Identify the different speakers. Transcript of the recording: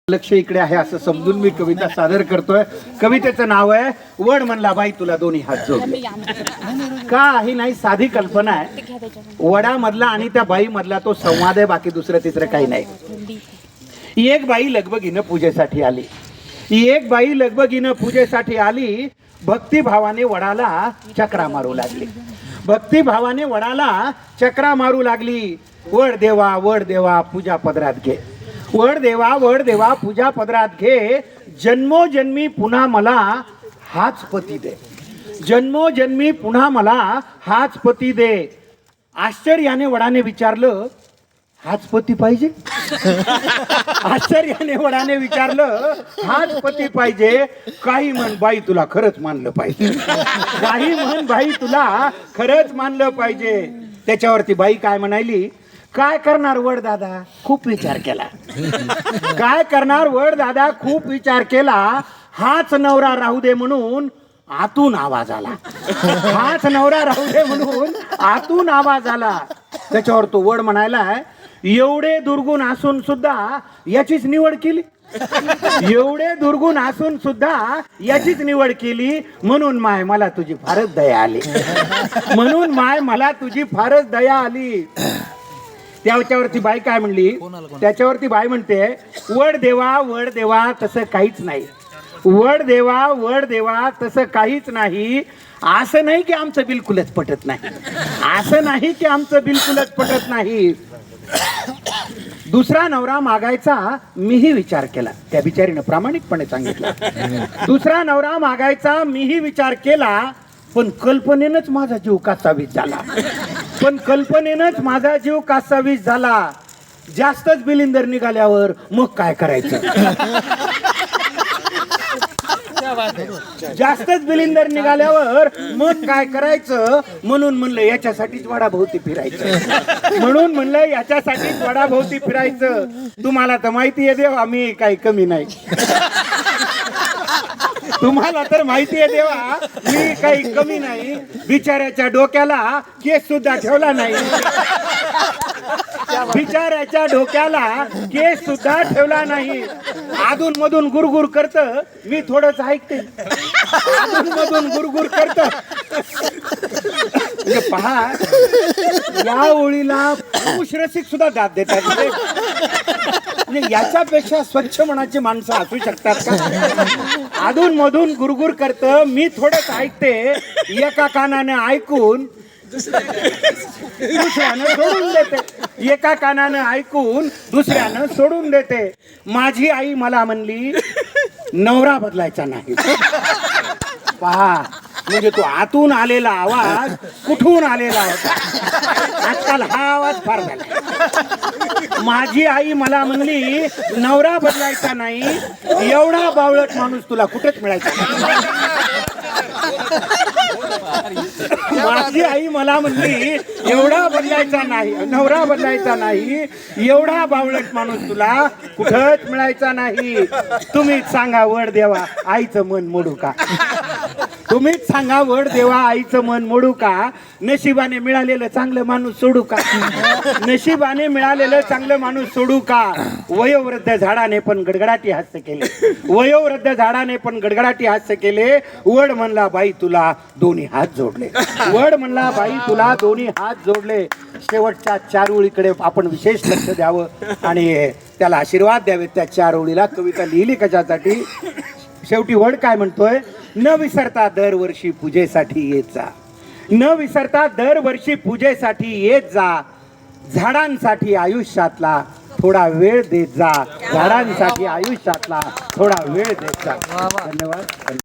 Speaker 1: लक्ष इकडे आहे असं समजून मी कविता सादर करतोय. कवितेचं नाव आहे वड म्हणला बाई तुला दोन्ही हात जोडले. काही नाही, साधी कल्पना आहे. वडामधला आणि त्या बाई मधला तो संवाद आहे, बाकी दुसरं तिसरं काही नाही. एक बाई लगबगीनं पूजेसाठी आली. एक बाई लगबगीनं पूजेसाठी आली. भक्तिभावाने वडाला चक्रा मारू लागली. भक्तिभावाने वडाला चक्रा मारू लागली. वड देवा पूजा पदरात घे. वड देवा पूजा पदरात घे. जन्मोजन्मी पुन्हा मला हाच पती दे. जन्मोजन्मी पुन्हा मला हाच पती दे. आश्चर्याने वडाने विचारलं, हाच पती पाहिजे? आश्चर्याने वडाने विचारलं, हाच पती पाहिजे? काही म्हण बाई तुला खरंच मानलं पाहिजे. काही म्हण बाई तुला खरंच मानलं पाहिजे. त्याच्यावरती बाई काय म्हणाली, काय करणार वड दादा, खूप विचार केला. काय करणार वड दादा, खूप विचार केला. हाच नवरा राहू दे म्हणून आतून आवाज आला. हाच नवरा राहू दे म्हणून आतून आवाज आला. त्याच्यावर तो वड म्हणायला, एवढे दुर्गुण असून सुद्धा याचीच निवड केली. एवढे दुर्गुण असून सुद्धा याचीच निवड केली. म्हणून माय मला तुझी फारच दया आली. म्हणून माय मला तुझी फारच दया आली. त्याच्यावरती बाई काय म्हणली, त्याच्यावरती बाई म्हणते, वड देवा तसं काहीच नाही. वड देवा तसं काहीच नाही. असं नाही की आमचं बिलकुलच पटत नाही. असं नाही की आमचं बिलकुलच पटत नाही. दुसरा नवरा मागायचा मीही विचार केला. त्या बिचारीनं प्रामाणिकपणे सांगितलं. दुसरा नवरा मागायचा मीही विचार केला, पण कल्पनेनंच माझा जीव कासावीस झाला. पण कल्पनेनंच माझा जीव कासावीस झाला. जास्तच बिलिंदर निघाल्यावर मग काय करायचं? जास्तच बिलिंदर निघाल्यावर मग काय करायचं? म्हणून म्हणलं याच्यासाठीच वडाभोवती फिरायचं. म्हणून म्हणलं याच्यासाठीच वडाभोवती फिरायचं. तुम्हाला तर माहिती आहे देवा, मी काही कमी नाही. तुम्हाला तर माहिती आहे देवा, मी काही कमी नाही. बिचाऱ्याच्या डोक्याला केस सुद्धा ठेवला नाही. बिचाऱ्याच्या डोक्याला केस सुद्धा ठेवला नाही. अधून मधून गुरगुर करत, मी थोडंच ऐकते. अधून मधून गुरगुर करत. पहा, या ओळीला पुरुष रसिक सुद्धा दाद देतात. याच्यापेक्षा स्वच्छ मनाची माणसं असू शकतात का? अधून मधून गुरगुर करत, मी थोडंच ऐकते. एका कानाने ऐकून दुसऱ्यानं सोडून देते. एका कानानं ऐकून दुसऱ्यानं सोडून देते. माझी आई मला म्हणली, नवरा बदलायचा नाही. पहा, म्हणजे तो आतून आलेला आवाज कुठून आलेला होता. आजकाल हा आवाज फार झाला. माझी आई मला म्हणली, नवरा बदलायचा नाही. एवढा बावळट माणूस तुला कुठेच मिळायचा नाही. माझी आई मला म्हणली, एवढा बदलायचा नाही, नवरा बदलायचा नाही. एवढा बावळट माणूस तुला कुठंच मिळायचा नाही. तुम्हीच सांगा वड देवा, आईचं मन मोडू का? तुम्हीच सांगा वड देवा, आईचं मन मोडू का? नशिबाने मिळालेलं चांगलं माणूस सोडू का? नशिबाने मिळालेलं चांगलं माणूस सोडू का? वयोवृद्ध झाडाने पण गडगडाटी हास्य केले. वयोवृद्ध झाडाने पण गडगडाटी हास्य केले. वड म्हणला बाई तुला दोन्ही हात जोडले. वड म्हणला बाई तुला दोन्ही हात जोडले. शेवटच्या 4 ओळीकडे आपण विशेष लक्ष द्यावं आणि त्याला आशीर्वाद द्यावे. त्या 4 ओळीला कविता लिहिली कशासाठी? शेवटी वड काय म्हणतोय, न विसरता दरवर्षी पूजेसाठी येत जा. न विसरता दरवर्षी पूजेसाठी येत जा. झाडांसाठी आयुष्यातला थोडा वेळ देत जा. झाडांसाठी आयुष्यातला थोडा वेळ देत जा. धन्यवाद.